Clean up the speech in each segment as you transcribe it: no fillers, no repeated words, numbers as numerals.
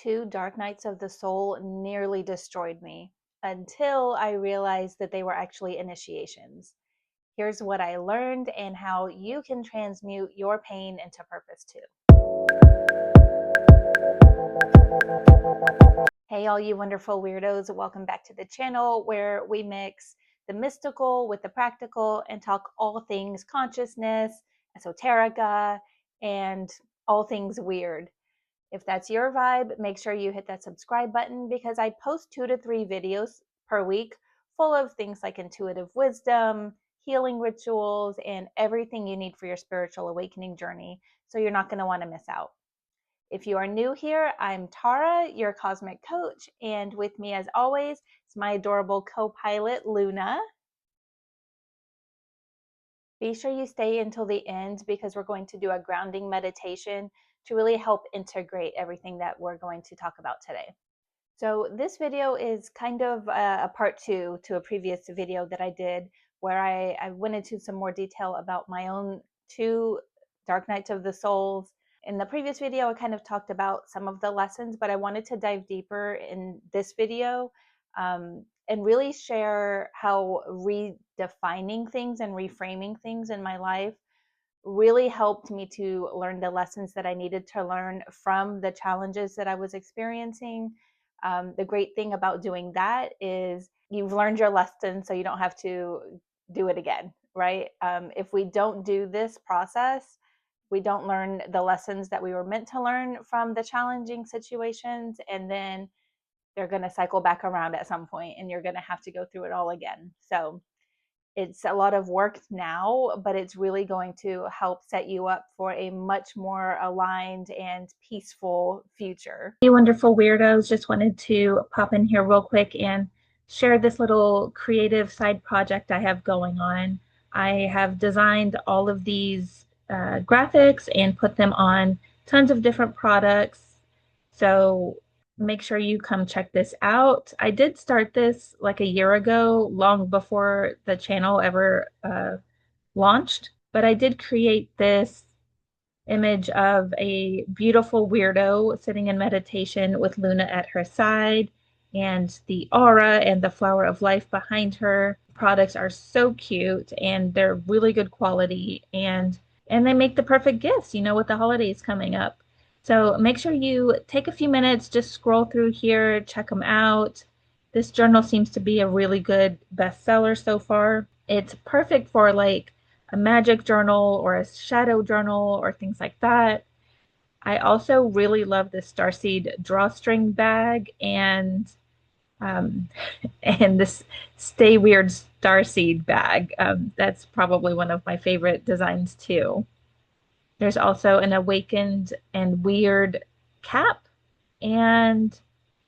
2 dark nights of the soul nearly destroyed me until I realized that they were actually initiations. Here's what I learned and how you can transmute your pain into purpose too. Hey, all you wonderful weirdos, welcome back to the channel where we mix the mystical with the practical and talk all things consciousness, esoterica, and all things weird. If that's your vibe, make sure you hit that subscribe button because I post 2 to 3 videos per week full of things like intuitive wisdom, healing rituals, and everything you need for your spiritual awakening journey. So you're not going to want to miss out. If you are new here, I'm Tara, your cosmic coach, and with me as always is my adorable co-pilot, Luna. Be sure you stay until the end because we're going to do a grounding meditation to really help integrate everything that we're going to talk about today. So this video is kind of a part 2 to a previous video that I did where I went into some more detail about my own 2 dark nights of the souls. In the previous video, I kind of talked about some of the lessons, but I wanted to dive deeper in this video and really share how redefining things and reframing things in my life really helped me to learn the lessons that I needed to learn from the challenges that I was experiencing. The great thing about doing that is you've learned your lesson, so you don't have to do it again, right? If we don't do this process, we don't learn the lessons that we were meant to learn from the challenging situations, and then they're going to cycle back around at some point and you're going to have to go through it all again. So it's a lot of work now, but it's really going to help set you up for a much more aligned and peaceful future. Hey, wonderful weirdos, just wanted to pop in here real quick and share this little creative side project I have going on. I have designed all of these graphics and put them on tons of different products. So make sure you come check this out. I did start this like a year ago, long before the channel ever launched, but I did create this image of a beautiful weirdo sitting in meditation with Luna at her side and the aura and the flower of life behind her. Products are so cute and they're really good quality and they make the perfect gifts, you know, with the holidays coming up. So make sure you take a few minutes, just scroll through here, check them out. This journal seems to be a really good bestseller so far. It's perfect for like a magic journal or a shadow journal or things like that. I also really love the starseed drawstring bag and this Stay Weird starseed bag. That's probably one of my favorite designs too. There's also an awakened and weird cap and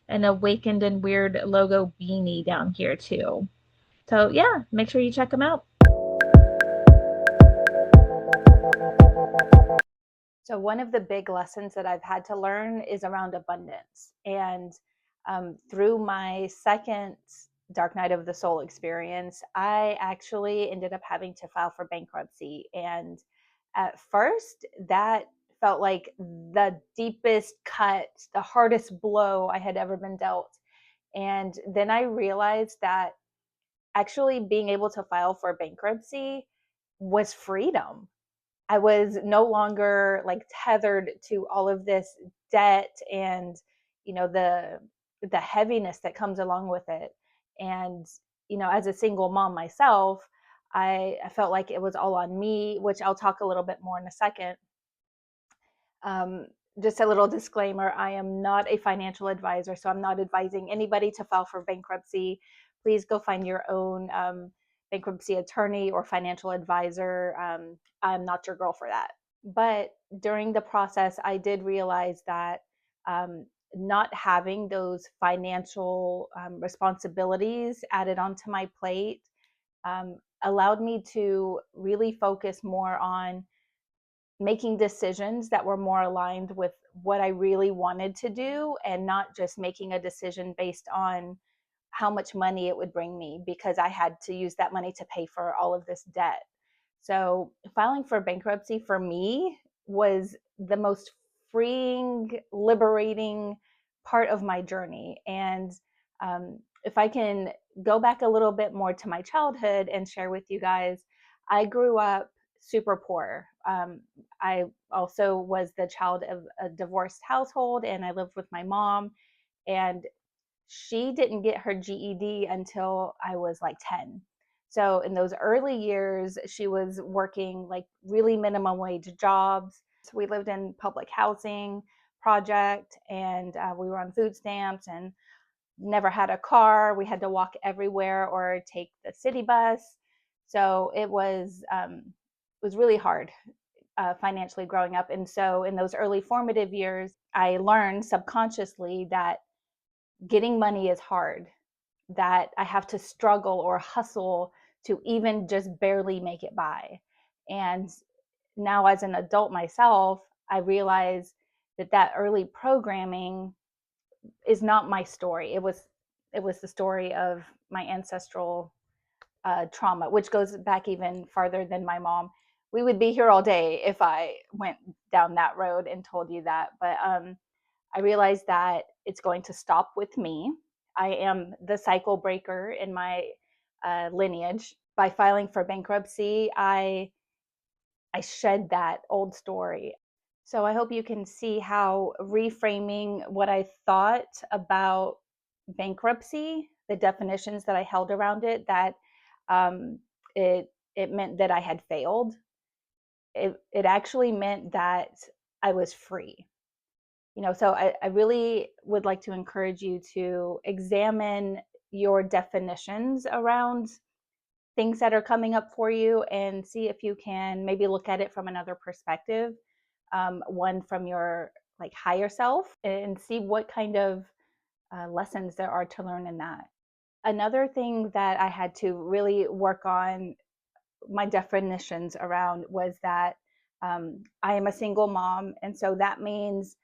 an awakened and weird logo beanie down here too. So yeah, make sure you check them out. So one of the big lessons that I've had to learn is around abundance. And through my second Dark Night of the Soul experience, I actually ended up having to file for bankruptcy. And at first, that felt like the deepest cut, the hardest blow I had ever been dealt. And then I realized that actually being able to file for bankruptcy was freedom. I was no longer like tethered to all of this debt and, you know, the heaviness that comes along with it. And, you know, as a single mom myself, I felt like it was all on me, which I'll talk a little bit more in a second. Just a little disclaimer, I am not a financial advisor, so I'm not advising anybody to file for bankruptcy. Please go find your own bankruptcy attorney or financial advisor. I'm not your girl for that. But during the process, I did realize that not having those financial responsibilities added onto my plate allowed me to really focus more on making decisions that were more aligned with what I really wanted to do and not just making a decision based on how much money it would bring me because I had to use that money to pay for all of this debt. So filing for bankruptcy for me was the most freeing, liberating part of my journey. And if I can go back a little bit more to my childhood and share with you guys, I grew up super poor. I also was the child of a divorced household, and I lived with my mom, and she didn't get her GED until I was like 10. So in those early years, she was working like really minimum wage jobs. So we lived in public housing project, and we were on food stamps and never had a car. We had to walk everywhere or take the city bus. So it was really hard financially growing up. And so in those early formative years, I learned subconsciously that getting money is hard, that I have to struggle or hustle to even just barely make it by. And now, as an adult myself, I realize that that early programming is not my story. It was the story of my ancestral trauma, which goes back even farther than my mom. We would be here all day if I went down that road and told you that. But I realized that it's going to stop with me. I am the cycle breaker in my lineage. By filing for bankruptcy, I shed that old story. So I hope you can see how reframing what I thought about bankruptcy, the definitions that I held around it, that um, it meant that I had failed. It actually meant that I was free. So I really would like to encourage you to examine your definitions around things that are coming up for you, and see if you can maybe look at it from another perspective, one from your like higher self, and see what kind of lessons there are to learn in that. Another thing that I had to really work on my definitions around was that I am a single mom, and so that means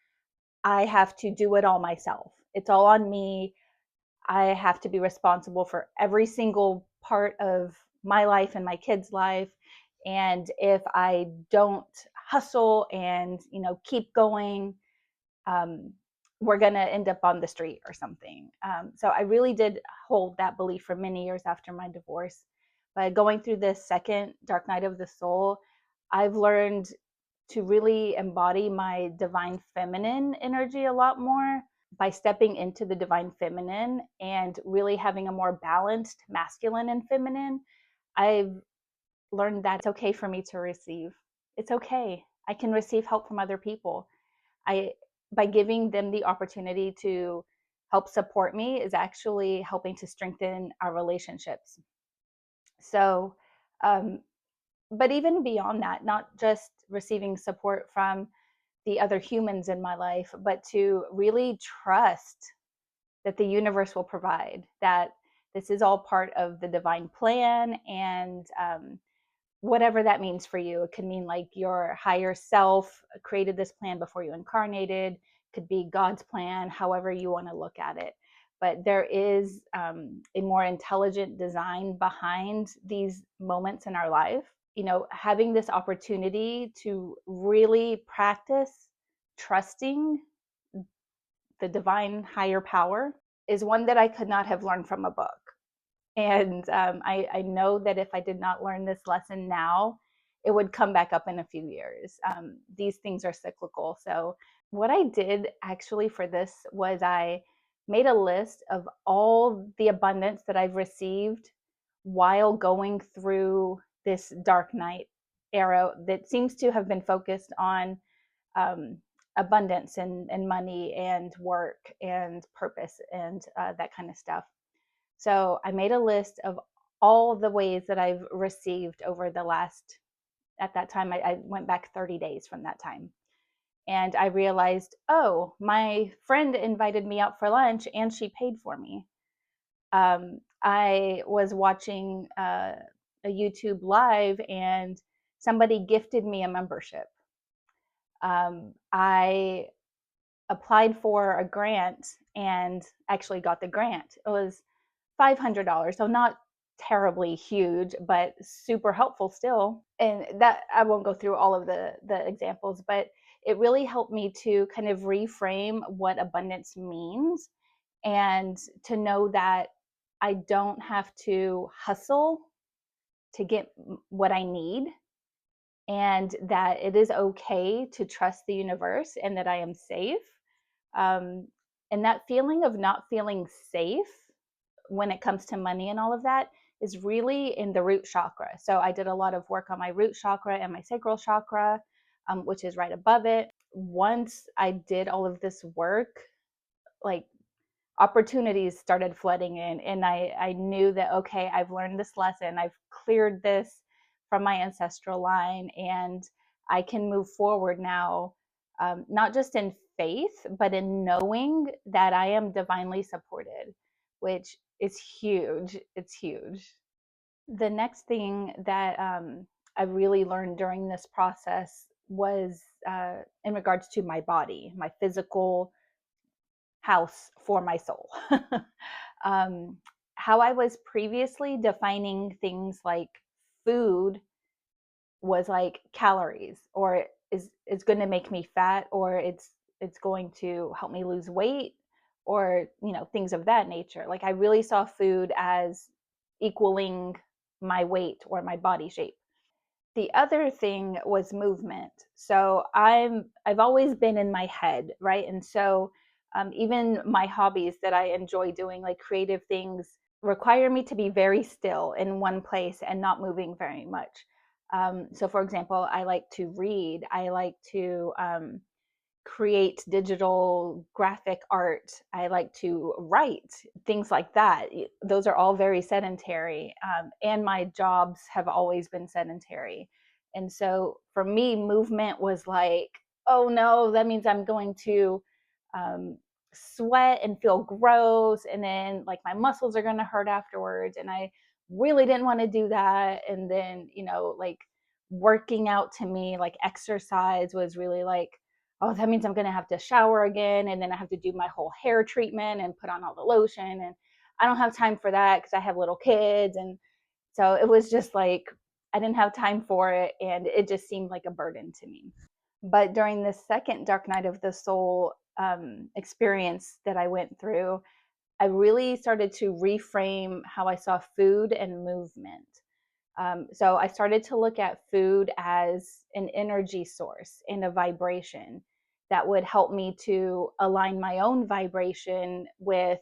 I have to do it all myself. It's all on me. I have to be responsible for every single part of my life and my kids' life. And if I don't hustle and, keep going, um, we're going to end up on the street or something. So I really did hold that belief for many years after my divorce. But going through this second dark night of the soul, I've learned to really embody my divine feminine energy a lot more by stepping into the divine feminine and really having a more balanced masculine and feminine. I've learned that it's okay for me to receive. It's okay. I can receive help from other people. I By giving them the opportunity to help support me is actually helping to strengthen our relationships. So, um, but even beyond that, not just receiving support from the other humans in my life, but to really trust that the universe will provide, that this is all part of the divine plan. And whatever that means for you, it could mean like your higher self created this plan before you incarnated, it could be God's plan, however you want to look at it. But there is a more intelligent design behind these moments in our life. Having this opportunity to really practice trusting the divine higher power is one that I could not have learned from a book. And I know that if I did not learn this lesson now, it would come back up in a few years. These things are cyclical. So, what I did actually for this was I made a list of all the abundance that I've received while going through this dark night era that seems to have been focused on um, abundance and money and work and purpose and that kind of stuff. So I made a list of all the ways that I've received over the last, at that time, I went back 30 days from that time. And I realized, oh, my friend invited me out for lunch and she paid for me. I was watching a YouTube live and somebody gifted me a membership. I applied for a grant and actually got the grant. It was $500, so not terribly huge, but super helpful still. And that, I won't go through all of the examples, but it really helped me to kind of reframe what abundance means, and to know that I don't have to hustle to get what I need, and that it is okay to trust the universe and that I am safe. Um, and that feeling of not feeling safe when it comes to money and all of that is really in the root chakra. So I did a lot of work on my root chakra and my sacral chakra, which is right above it. Once I did all of this work, like, opportunities started flooding in, and I knew that, okay, I've learned this lesson, I've cleared this from my ancestral line, and I can move forward now, not just in faith, but in knowing that I am divinely supported, which is huge. It's huge. The next thing that I really learned during this process was in regards to my body, my physical house for my soul. um, how I was previously defining things like food was like calories, or is going to make me fat, or it's going to help me lose weight, or things of that nature. Like, I really saw food as equaling my weight or my body shape. The other thing was movement. So I've always been in my head, right? And so even my hobbies that I enjoy doing, like creative things, require me to be very still in one place and not moving very much. So for example, I like to read. I like to create digital graphic art. I like to write, things like that. Those are all very sedentary. And my jobs have always been sedentary. And so for me, movement was like, oh no, that means I'm going to um, sweat and feel gross. And then, like, my muscles are going to hurt afterwards. And I really didn't want to do that. And then, like, working out to me, like exercise, was really like, oh, that means I'm going to have to shower again. And then I have to do my whole hair treatment and put on all the lotion. And I don't have time for that because I have little kids. And so it was just like, I didn't have time for it. And it just seemed like a burden to me. But during this second Dark Night of the Soul experience that I went through, I really started to reframe how I saw food and movement. So I started to look at food as an energy source and a vibration that would help me to align my own vibration with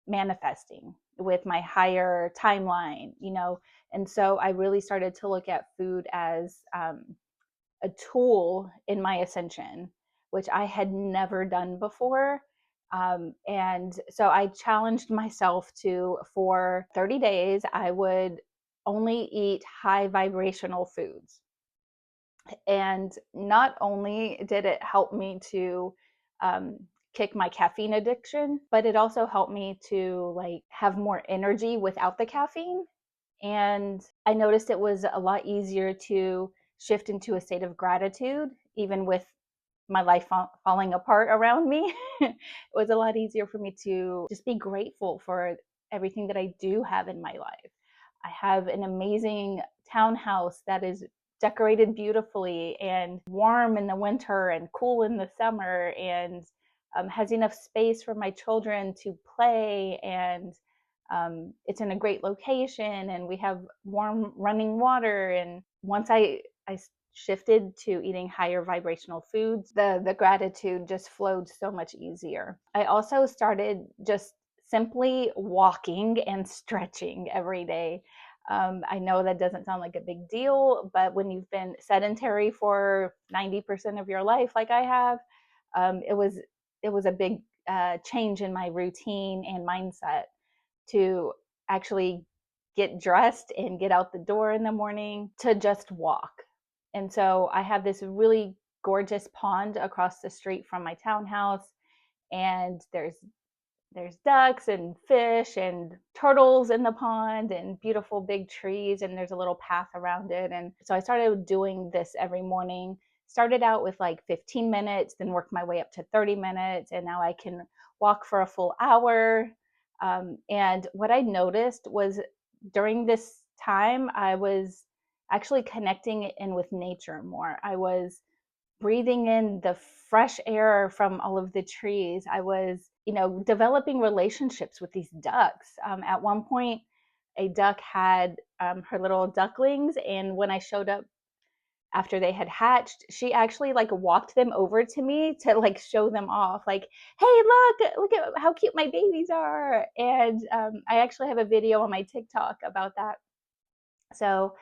manifesting, with my higher timeline, And so I really started to look at food as a tool in my ascension, which I had never done before. And so I challenged myself to, for 30 days, I would only eat high vibrational foods. And not only did it help me to kick my caffeine addiction, but it also helped me to, like, have more energy without the caffeine. And I noticed it was a lot easier to shift into a state of gratitude, even with my life falling apart around me. It was a lot easier for me to just be grateful for everything that I do have in my life. I have an amazing townhouse that is decorated beautifully and warm in the winter and cool in the summer, and has enough space for my children to play, and it's in a great location, and we have warm running water. And once I shifted to eating higher vibrational foods, the gratitude just flowed so much easier. I also started just simply walking and stretching every day. I know that doesn't sound like a big deal, but when you've been sedentary for 90% of your life, like I have, it was a big change in my routine and mindset to actually get dressed and get out the door in the morning to just walk. And so I have this really gorgeous pond across the street from my townhouse, and there's ducks and fish and turtles in the pond and beautiful big trees, and there's a little path around it. And so I started doing this every morning. Started out with like 15 minutes, then worked my way up to 30 minutes, and now I can walk for a full hour. And what I noticed was, during this time, I was actually connecting in with nature more. I was breathing in the fresh air from all of the trees. I was, developing relationships with these ducks. At one point, a duck had her little ducklings, and when I showed up after they had hatched, she actually like walked them over to me to like show them off, like, hey, look at how cute my babies are. And I actually have a video on my TikTok about that. So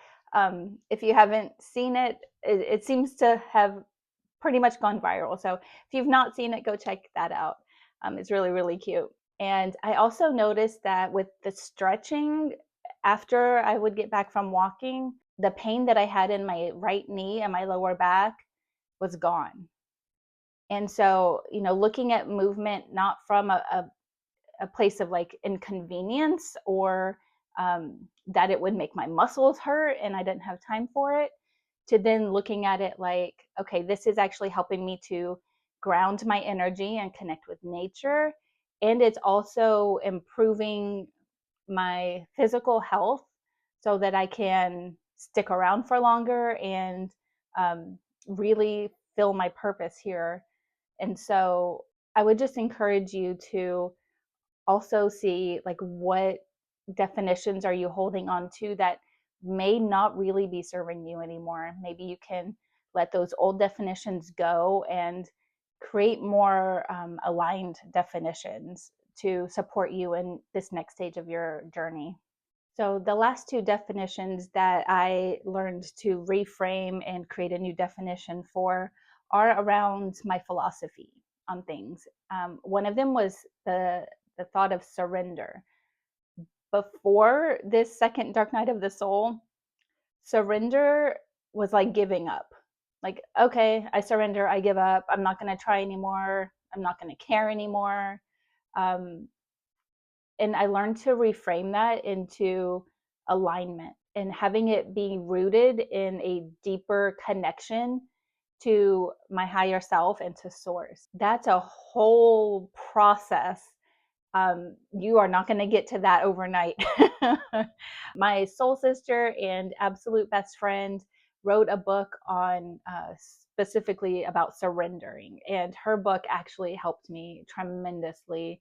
if you haven't seen it, it seems to have pretty much gone viral. So if you've not seen it, go check that out. It's really, really cute. And I also noticed that with the stretching, after I would get back from walking, the pain that I had in my right knee and my lower back was gone. And so, looking at movement not from a place of like inconvenience or that it would make my muscles hurt and I didn't have time for it, to then looking at it like, okay, this is actually helping me to ground my energy and connect with nature. And it's also improving my physical health so that I can stick around for longer and um, really feel my purpose here. And so I would just encourage you to also see like what definitions are you holding on to that may not really be serving you anymore. Maybe you can let those old definitions go and create more aligned definitions to support you in this next stage of your journey. So, the last two definitions that I learned to reframe and create a new definition for are around my philosophy on things. One of them was the thought of surrender. Before this second dark night of the soul, surrender was like giving up. Like, okay, I surrender, I give up. I'm not going to try anymore. I'm not going to care anymore. Um, and I learned to reframe that into alignment and having it be rooted in a deeper connection to my higher self and to source. That's a whole process. You are not going to get to that overnight. My soul sister and absolute best friend wrote a book on specifically about surrendering, and her book actually helped me tremendously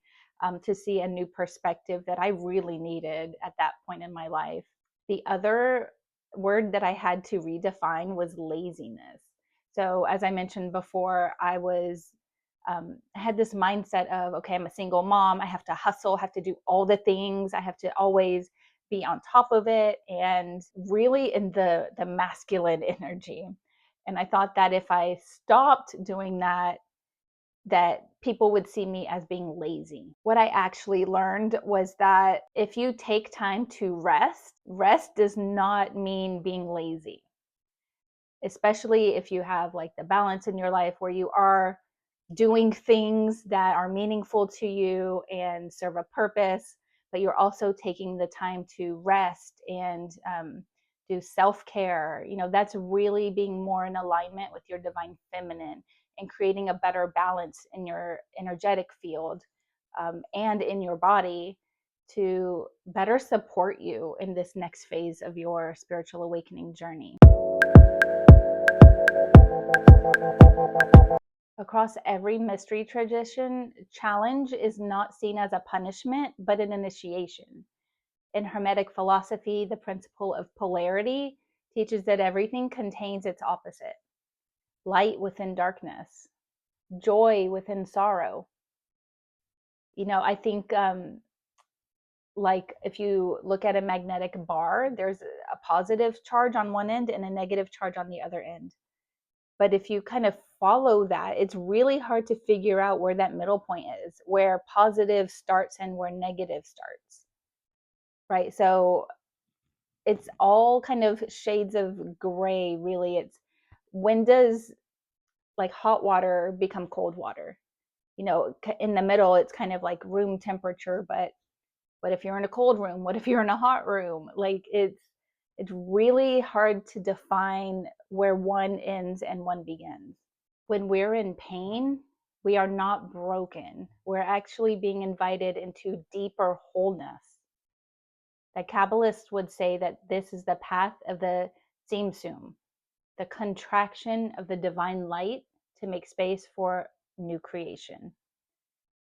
to see a new perspective that I really needed at that point in my life. The other word that I had to redefine was laziness. So, as I mentioned before, I had this mindset of, okay, I'm a single mom. I have to hustle, have to do all the things. I have to always be on top of it and really in the masculine energy. And I thought that if I stopped doing that, that people would see me as being lazy. What I actually learned was that if you take time to rest does not mean being lazy, especially if you have like the balance in your life where you are doing things that are meaningful to you and serve a purpose, but you're also taking the time to rest and do self-care. That's really being more in alignment with your divine feminine and creating a better balance in your energetic field and in your body to better support you in this next phase of your spiritual awakening journey. Across every mystery tradition, challenge is not seen as a punishment, but an initiation. In Hermetic philosophy, the principle of polarity teaches that everything contains its opposite: light within darkness, joy within sorrow. I think like if you look at a magnetic bar, there's a positive charge on one end and a negative charge on the other end. But if you kind of follow that, it's really hard to figure out where that middle point is, where positive starts and where negative starts, right? So it's all kind of shades of gray, really. It's when does like hot water become cold water? In the middle, it's kind of like room temperature, but what if you're in a cold room? What if you're in a hot room? Like it's really hard to define where one ends and one begins. When we're in pain, we are not broken. We're actually being invited into deeper wholeness. The Kabbalists would say that this is the path of the Tzimtzum, the contraction of the divine light to make space for new creation.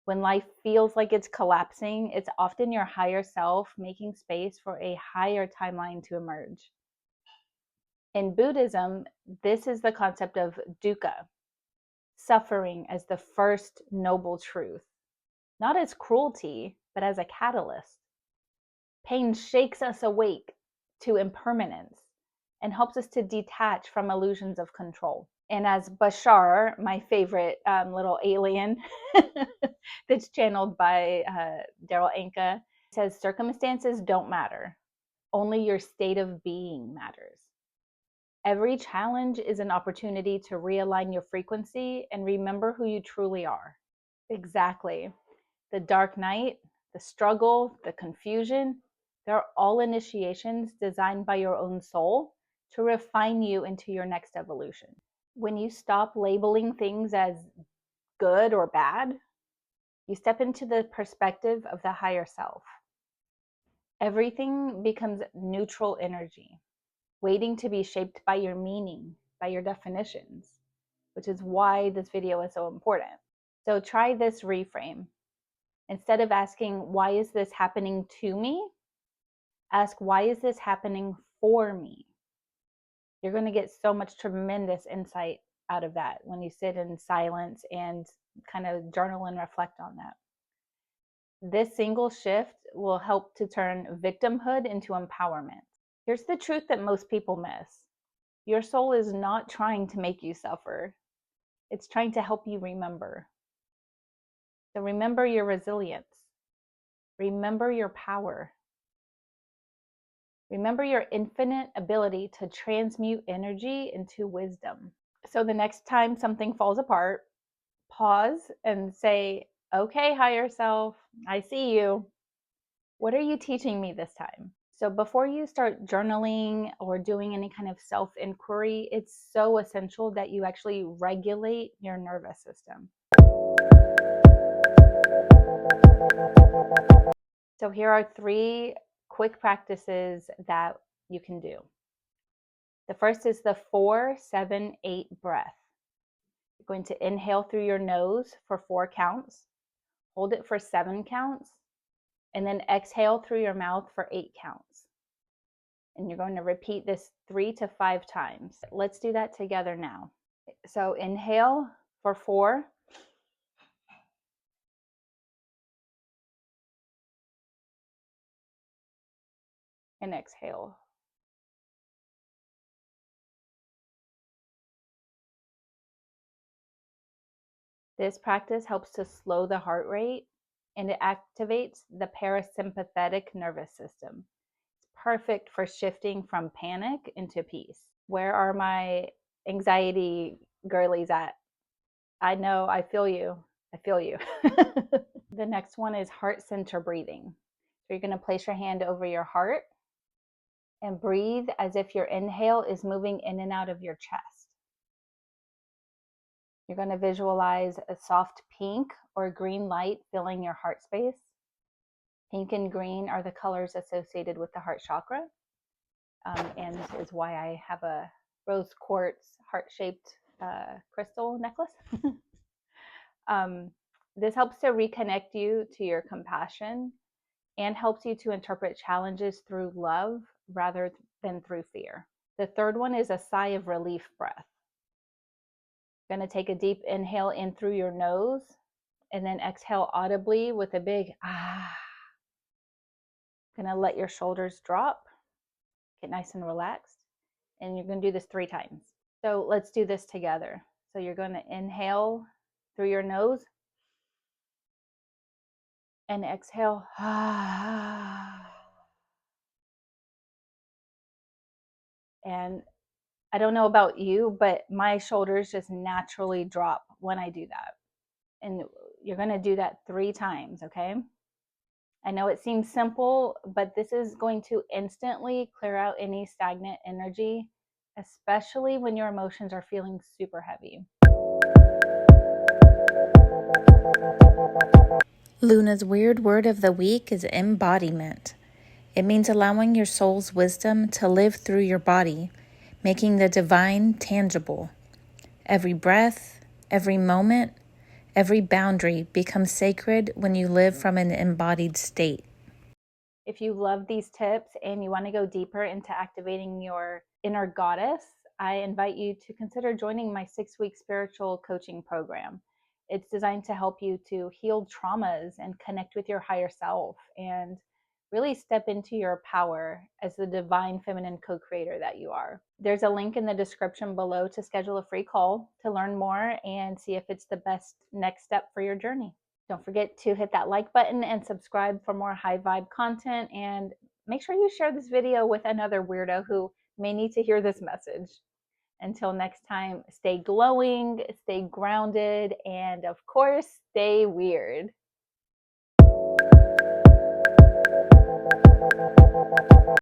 When life feels like it's collapsing, it's often your higher self making space for a higher timeline to emerge. In Buddhism, this is the concept of dukkha, suffering as the first noble truth, not as cruelty, but as a catalyst. Pain shakes us awake to impermanence and helps us to detach from illusions of control. And as Bashar, my favorite little alien that's channeled by Daryl Anka, says, circumstances don't matter. Only your state of being matters. Every challenge is an opportunity to realign your frequency and remember who you truly are. Exactly. The dark night, the struggle, the confusion, they're all initiations designed by your own soul to refine you into your next evolution. When you stop labeling things as good or bad, you step into the perspective of the higher self. Everything becomes neutral energy, waiting to be shaped by your meaning, by your definitions, which is why this video is so important. So try this reframe. Instead of asking, why is this happening to me? Ask, why is this happening for me? You're going to get so much tremendous insight out of that when you sit in silence and kind of journal and reflect on that. This single shift will help to turn victimhood into empowerment. Here's the truth that most people miss. Your soul is not trying to make you suffer. It's trying to help you remember. So remember your resilience. Remember your power. Remember your infinite ability to transmute energy into wisdom. So the next time something falls apart, pause and say, okay, higher self, I see you. What are you teaching me this time? So before you start journaling or doing any kind of self-inquiry, it's so essential that you actually regulate your nervous system. So here are 3 quick practices that you can do. The first is the 4-7-8 breath. You're going to inhale through your nose for 4 counts, hold it for 7 counts, and then exhale through your mouth for 8 counts. And you're going to repeat this 3 to 5 times. Let's do that together now. So inhale for 4. And exhale. This practice helps to slow the heart rate and it activates the parasympathetic nervous system. It's perfect for shifting from panic into peace. Where are my anxiety girlies at? I know, I feel you. I feel you. The next one is heart center breathing. So you're going to place your hand over your heart and breathe as if your inhale is moving in and out of your chest. You're going to visualize a soft pink or green light filling your heart space. Pink and green are the colors associated with the heart chakra, and is why I have a rose quartz heart-shaped crystal necklace. This helps to reconnect you to your compassion and helps you to interpret challenges through love rather than through fear. The third one is a sigh of relief breath. You're going to take a deep inhale in through your nose and then exhale audibly with a big ah. Going to let your shoulders drop, get nice and relaxed, and you're going to do this 3 times. So let's do this together. So you're going to inhale through your nose and exhale. And I don't know about you, but my shoulders just naturally drop when I do that. And you're going to do that 3 times, okay? I know it seems simple, but this is going to instantly clear out any stagnant energy, especially when your emotions are feeling super heavy. Luna's weird word of the week is embodiment. It means allowing your soul's wisdom to live through your body, making the divine tangible. Every breath, every moment, every boundary becomes sacred when you live from an embodied state. If you love these tips and you want to go deeper into activating your inner goddess, I invite you to consider joining my 6-week spiritual coaching program. It's designed to help you to heal traumas and connect with your higher self and really step into your power as the divine feminine co-creator that you are. There's a link in the description below to schedule a free call to learn more and see if it's the best next step for your journey. Don't forget to hit that like button and subscribe for more high vibe content, and make sure you share this video with another weirdo who may need to hear this message. Until next time, stay glowing, stay grounded, and of course, stay weird.